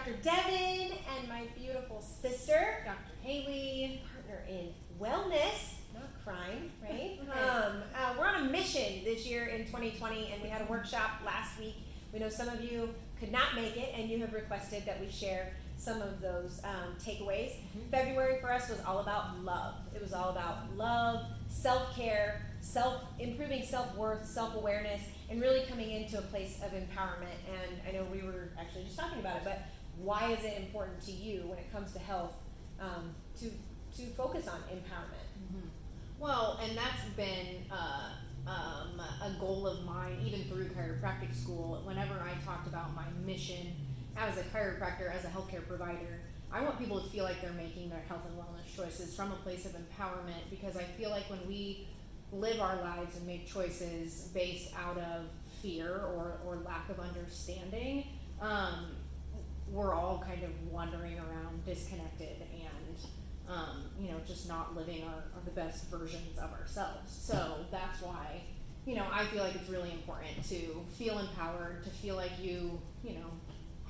Dr. Devin and my beautiful sister, Dr. Hali, partner in wellness, not crime, right? We're on a mission this year in 2020, and we had a workshop last week. We know some of you could not make it, and you have requested that we share some of those takeaways. February for us was all about love. It was all about love, self-care, improving self-worth, self-awareness, and really coming into a place of empowerment. And I know we were actually just talking about it, but why is it important to you when it comes to health to focus on empowerment? Well, and that's been a goal of mine even through chiropractic school. Whenever I talked about my mission as a chiropractor, as a healthcare provider, I want people to feel like they're making their health and wellness choices from a place of empowerment, because I feel like when we live our lives and make choices based out of fear or lack of understanding, we're all kind of wandering around disconnected and just not living the best versions of ourselves. So that's why I feel like it's really important to feel empowered, to feel like you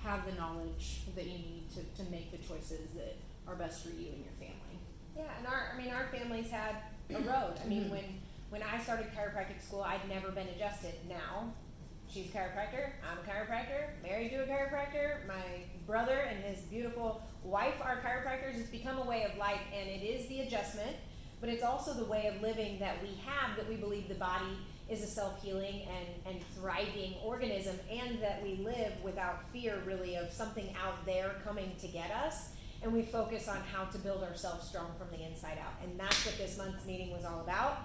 have the knowledge that you need to make the choices that are best for you and your family. Yeah, and our families had a road. I mean, when I started chiropractic school, I'd never been adjusted. Now, she's a chiropractor, I'm a chiropractor, married to a chiropractor, my brother and his beautiful wife are chiropractors. It's become a way of life, and it is the adjustment, but it's also the way of living that we have, that we believe the body is a self-healing and thriving organism, and that we live without fear really of something out there coming to get us, and we focus on how to build ourselves strong from the inside out. And that's what this month's meeting was all about.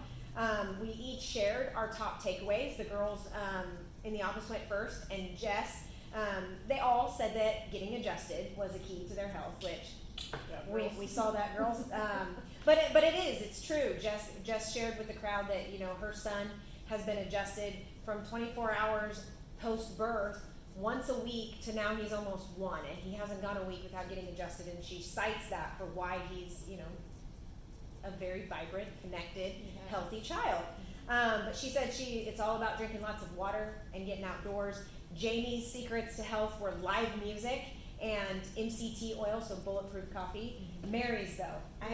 We each shared our top takeaways. The girls in the office went first, and Jess, they all said that getting adjusted was a key to their health, which we saw that, girls. But it's true. Jess shared with the crowd that her son has been adjusted from 24 hours post-birth once a week to now he's almost 1, and he hasn't gone a week without getting adjusted, and she cites that for why he's a very vibrant, connected, healthy child. But she said it's all about drinking lots of water and getting outdoors. Jamie's secrets to health were live music and MCT oil, so bulletproof coffee. Mary's though.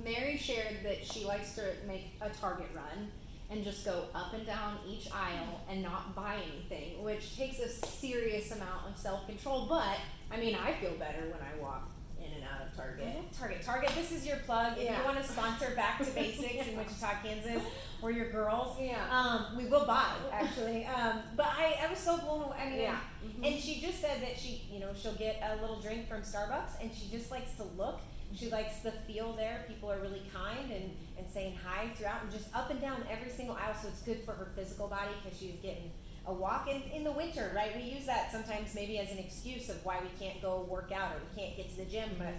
Mary shared that she likes to make a Target run and just go up and down each aisle and not buy anything, which takes a serious amount of self-control. But I feel better when I walk in and out of Target. Target, this is your plug. If you want to sponsor Back to Basics in Wichita, Kansas, or your girls, we will buy, actually. But I was so blown away. And she just said that she'll get a little drink from Starbucks, and she just likes to look. She likes the feel there. People are really kind and saying hi throughout, and just up and down every single aisle. So it's good for her physical body, because she's getting a walk in the winter, right? We use that sometimes maybe as an excuse of why we can't go work out or we can't get to the gym, but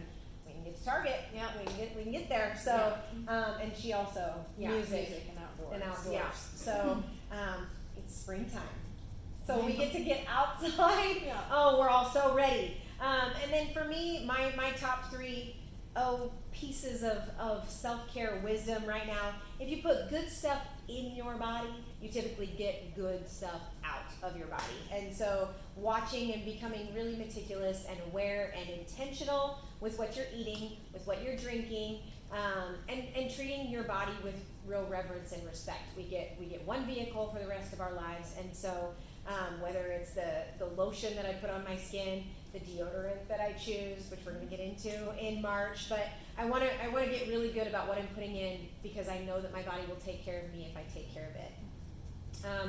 we can get to Target. Yeah, we can get there. So and she also music and outdoors. Yeah. So it's springtime, so we get to get outside. Oh, we're all so ready. And then for me, my top 3 pieces of self-care wisdom right now. If you put good stuff in your body, you typically get good stuff out of your body. And so watching and becoming really meticulous and aware and intentional with what you're eating, with what you're drinking, and treating your body with real reverence and respect. We get one vehicle for the rest of our lives, and so whether it's the lotion that I put on my skin, the deodorant that I choose, which we're going to get into in March, but I want to get really good about what I'm putting in, because I know that my body will take care of me if I take care of it.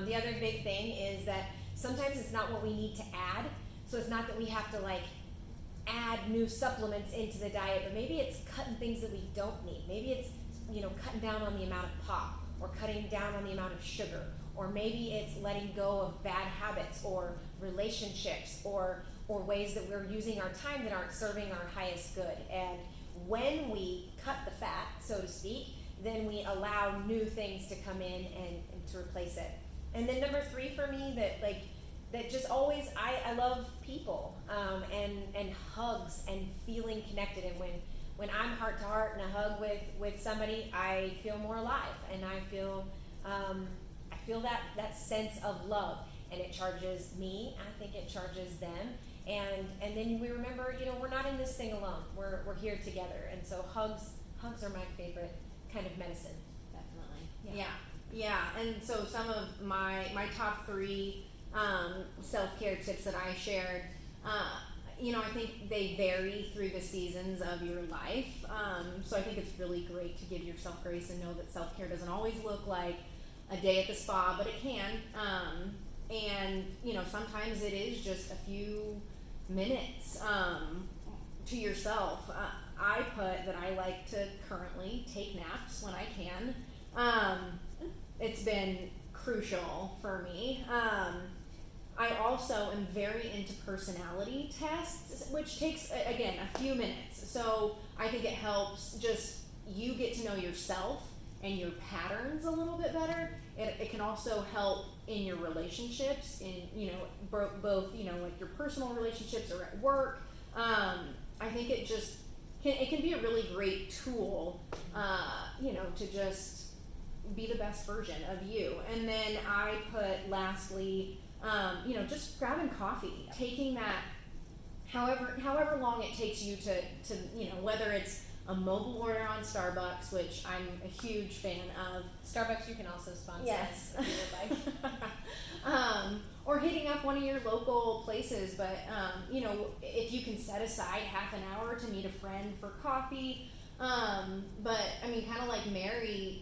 The other big thing is that sometimes it's not what we need to add, so it's not that we have to add new supplements into the diet, but maybe it's cutting things that we don't need. Maybe it's cutting down on the amount of pop, or cutting down on the amount of sugar, or maybe it's letting go of bad habits or relationships or ways that we're using our time that aren't serving our highest good. And when we cut the fat, so to speak, then we allow new things to come in and to replace it. And then number 3 for me, that just always, I love people, and hugs and feeling connected. And when I'm heart to heart in a hug with somebody, I feel more alive, and I feel that sense of love, and it charges me. I think it charges them, And then we remember, we're not in this thing alone. We're here together. And so hugs are my favorite kind of medicine. Definitely. Yeah. And so some of my top 3 self-care tips that I shared, I think they vary through the seasons of your life. So I think it's really great to give yourself grace and know that self-care doesn't always look like a day at the spa, but it can. And sometimes it is just a few minutes to yourself. I put that I like to currently take naps when I can. It's been crucial for me. I also am very into personality tests, which takes, again, a few minutes. So I think it helps just you get to know yourself and your patterns a little bit better. It can also help in your relationships, in both like your personal relationships or at work. I think it can be a really great tool, to just be the best version of you. And then I put lastly, just grabbing coffee, taking that, however long it takes you to whether it's a mobile order on Starbucks, which I'm a huge fan of. Starbucks, you can also sponsor. Yes. Or hitting up one of your local places, but if you can set aside half an hour to meet a friend for coffee. But I mean, kind of like Mary,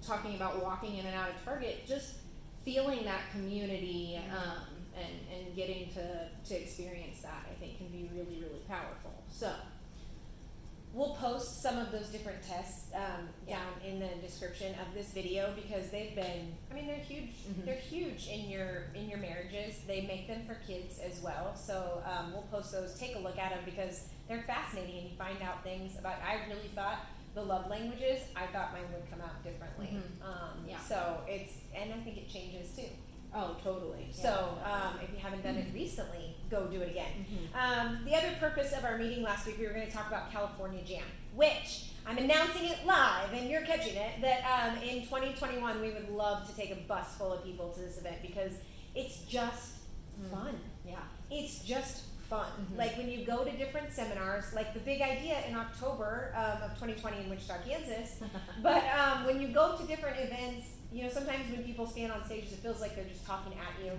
talking about walking in and out of Target, just feeling that community, and getting to experience that, I think can be really, really powerful. So we'll post some of those different tests down in the description of this video, because they've been, they're huge. Mm-hmm. They're huge in your marriages. They make them for kids as well. So we'll post those. Take a look at them, because they're fascinating, and you find out things about. I really thought the love languages, I thought mine would come out differently. Mm-hmm. So and I think it changes too. Oh, totally. So if you haven't done it recently, go do it again. Mm-hmm. The other purpose of our meeting last week, we were going to talk about California Jam, which I'm announcing it live, and you're catching it, that in 2021 we would love to take a bus full of people to this event, because it's just fun. Yeah. It's just fun. Mm-hmm. Like when you go to different seminars, like the big idea in October of 2020 in Wichita, Kansas, but when you go to different events, sometimes when people stand on stages, it feels like they're just talking at you,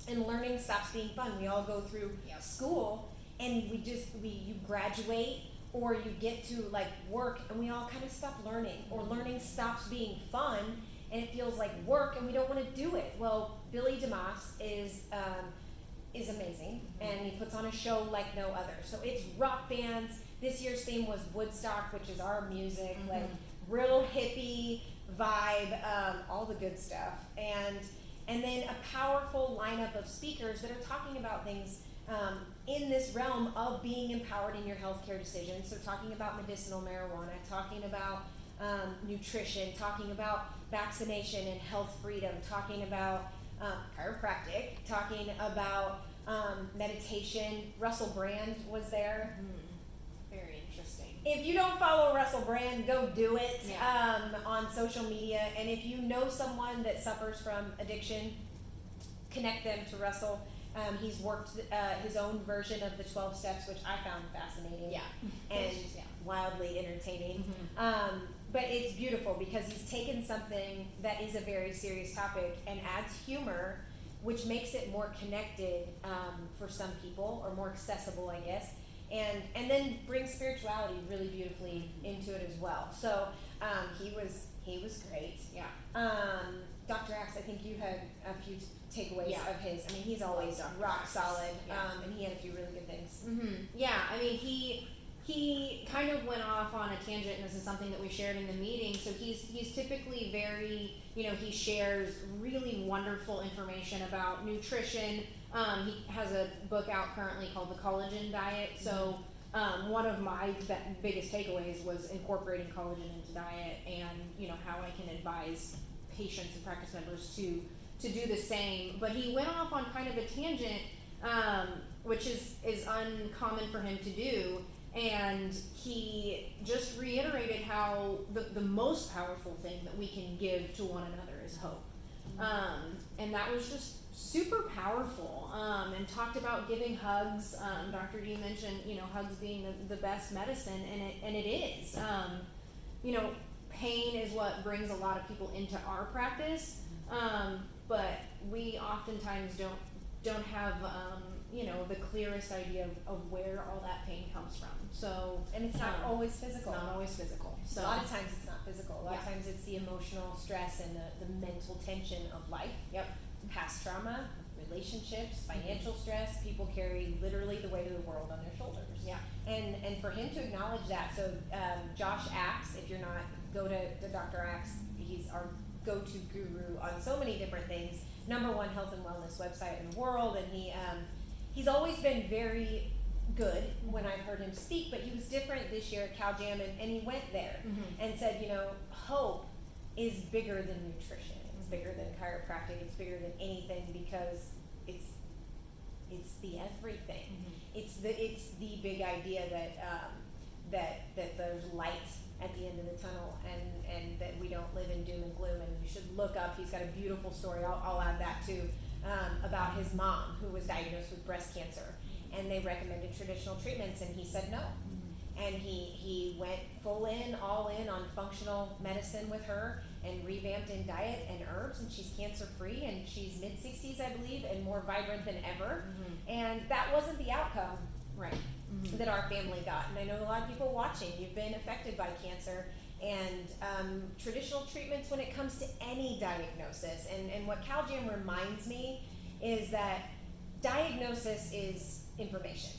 and learning stops being fun. We all go through school, and you graduate, or you get to like work, and we all kind of stop learning, or learning stops being fun, and it feels like work, and we don't want to do it. Well, Billy DeMoss is amazing, and he puts on a show like no other. So it's rock bands. This year's theme was Woodstock, which is our music, like real hippie vibe, all the good stuff, and then a powerful lineup of speakers that are talking about things in this realm of being empowered in your healthcare decisions. So talking about medicinal marijuana, talking about nutrition, talking about vaccination and health freedom, talking about chiropractic, talking about meditation. Russell Brand was there. Very interesting. If you don't follow Russell Brand, go do it on social media. And if you know someone that suffers from addiction, connect them to Russell. He's worked his own version of the 12 steps, which I found fascinating and wildly entertaining. But it's beautiful, because he's taken something that is a very serious topic and adds humor, which makes it more connected for some people, or more accessible, I guess. And then brings spirituality really beautifully into it as well. So he was great. Yeah. Dr. Axe, I think you had a few takeaways of his. He's always rock solid, and he had a few really good things. Yeah, he kind of went off on a tangent, and this is something that we shared in the meeting. So he's typically very, he shares really wonderful information about nutrition. He has a book out currently called The Collagen Diet. So one of my biggest takeaways was incorporating collagen into diet, and how I can advise patients and practice members to do the same. But he went off on kind of a tangent, which is uncommon for him to do. And he just reiterated how the most powerful thing that we can give to one another is hope. And that was just super powerful, and talked about giving hugs. Dr. D mentioned, hugs being the best medicine, and it is. Pain is what brings a lot of people into our practice, but we oftentimes don't have the clearest idea of where all that pain comes from. So, and it's not always physical. Not always physical. So a lot of times it's not physical. A lot of times it's the emotional stress and the mental tension of life. Yep. Past trauma, relationships, financial stress. People carry literally the weight of the world on their shoulders. Yeah. And for him to acknowledge that, so Josh Axe, if you're not, go to Dr. Axe. He's our go-to guru on so many different things. #1 health and wellness website in the world, and he's always been very good when I've heard him speak, but he was different this year at Cal Jam, and he went there and said, hope is bigger than nutrition. It's bigger than chiropractic. It's bigger than anything, because it's the everything. It's the big idea that there's light at the end of the tunnel, and that we don't live in doom and gloom. And you should look up. He's got a beautiful story. I'll add that too, about his mom who was diagnosed with breast cancer, and they recommended traditional treatments, and he said no. And he went all in on functional medicine with her, and revamped in diet and herbs, and she's cancer free, and she's mid-60s, I believe, and more vibrant than ever. And that wasn't the outcome that our family got. And I know a lot of people watching, you've been affected by cancer, and traditional treatments when it comes to any diagnosis. And what Cal Jam reminds me is that diagnosis is information.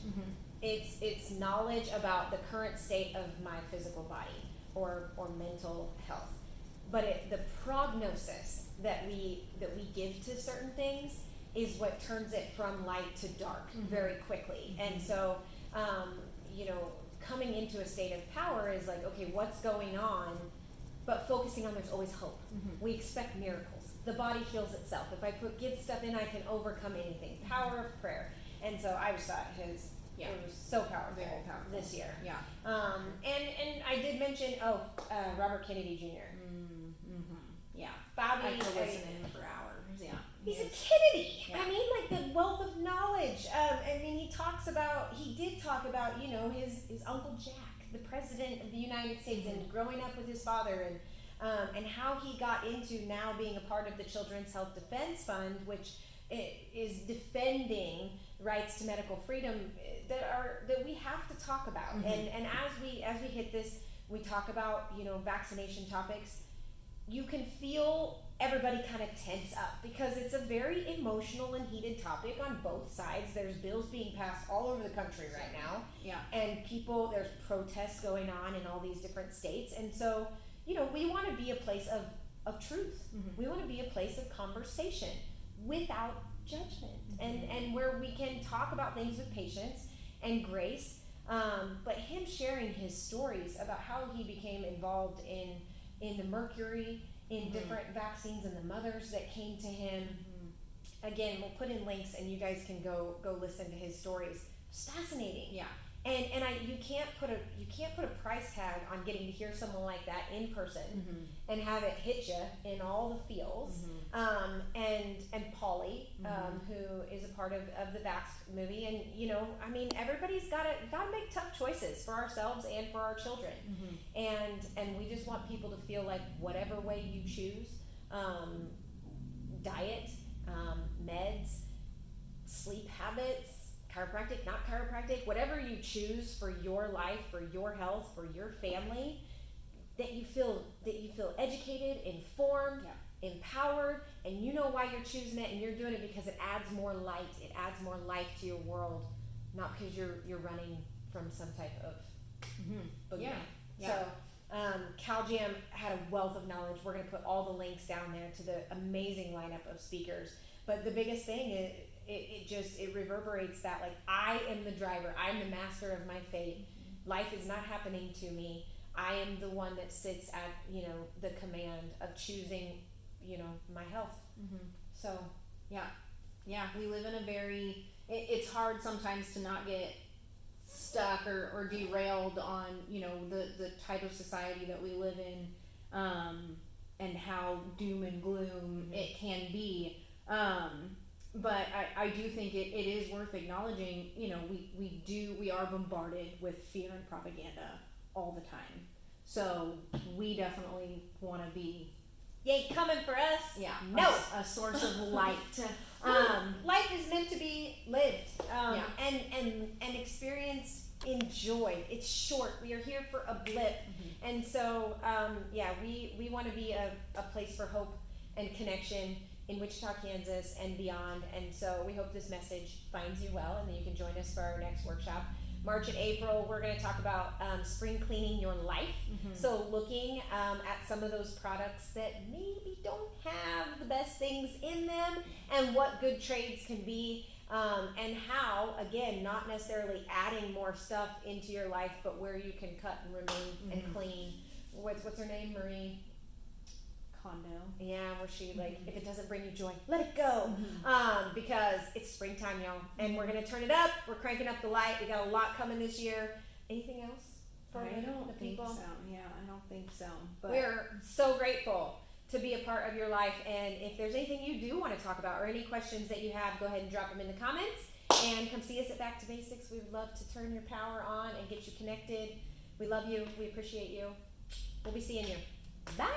It's knowledge about the current state of my physical body or mental health. But the prognosis that we give to certain things is what turns it from light to dark very quickly. And so, coming into a state of power is like, okay, what's going on? But focusing on there's always hope. We expect miracles. The body heals itself. If I put good stuff in, I can overcome anything. Power of prayer. And so I just thought it was so powerful, very powerful this year. Yeah. And I did mention Robert Kennedy Jr. Yeah. Bobby, I could listen to him for hours. Yeah. He's a Kennedy. Yeah. I mean, like the wealth of knowledge. He did talk about, his Uncle Jack, the President of the United States, and growing up with his father, and how he got into now being a part of the Children's Health Defense Fund, which is defending rights to medical freedom that we have to talk about. And as we hit this, we talk about vaccination topics. You can feel everybody kind of tense up, because it's a very emotional and heated topic on both sides. There's bills being passed all over the country right now. Yeah. And there's protests going on in all these different states. And so, we want to be a place of truth. We want to be a place of conversation without judgment, and where we can talk about things with patience and grace. But him sharing his stories about how he became involved in the mercury, in different vaccines, and the mothers that came to him. Again, we'll put in links, and you guys can go listen to his stories. It's fascinating. Yeah. And you can't put a price tag on getting to hear someone like that in person and have it hit you in all the feels. And Polly, who is a part of the Vaxxed movie, and everybody's gotta make tough choices for ourselves and for our children. And we just want people to feel like whatever way you choose, diet, meds, sleep habits, chiropractic, not chiropractic, whatever you choose for your life, for your health, for your family, that you feel educated, informed, empowered, and you know why you're choosing it, and you're doing it because it adds more light, it adds more life to your world, not because you're running from some type of boogeyman. So Cal Jam had a wealth of knowledge. We're going to put all the links down there to the amazing lineup of speakers. But the biggest thing is it reverberates that, like, I am the driver. I'm the master of my fate. Life is not happening to me. I am the one that sits at, the command of choosing, my health. So, yeah, we live in a very, it's hard sometimes to not get stuck or derailed on, the type of society that we live in, and how doom and gloom it can be. but I do think it is worth acknowledging, you know, we are bombarded with fear and propaganda all the time. So we definitely want to be, you ain't coming for us. yeah, no, a source of light. Life is meant to be lived, Yeah. and experienced, enjoyed. It's short. We are here for a blip, and so we want to be a place for hope and connection in Wichita, Kansas, and beyond. And so we hope this message finds you well, and then you can join us for our next workshop. March and April, we're going to talk about spring cleaning your life. So looking at some of those products that maybe don't have the best things in them, and what good trades can be, and how, again, not necessarily adding more stuff into your life, but where you can cut and remove and clean. What's her name? Marie Kondo. Yeah, where she like, if it doesn't bring you joy, let it go. Because it's springtime, y'all, and we're gonna turn it up. We're cranking up the light. We got a lot coming this year. Anything else for I don't the think people? so. Yeah, I don't think so. But We're so grateful to be a part of your life, and if there's anything you do want to talk about or any questions that you have, go ahead and drop them in the comments, and come see us at Back to Basics. We would love to turn your power on and get you connected. We love you. We appreciate you. We'll be seeing you. Bye.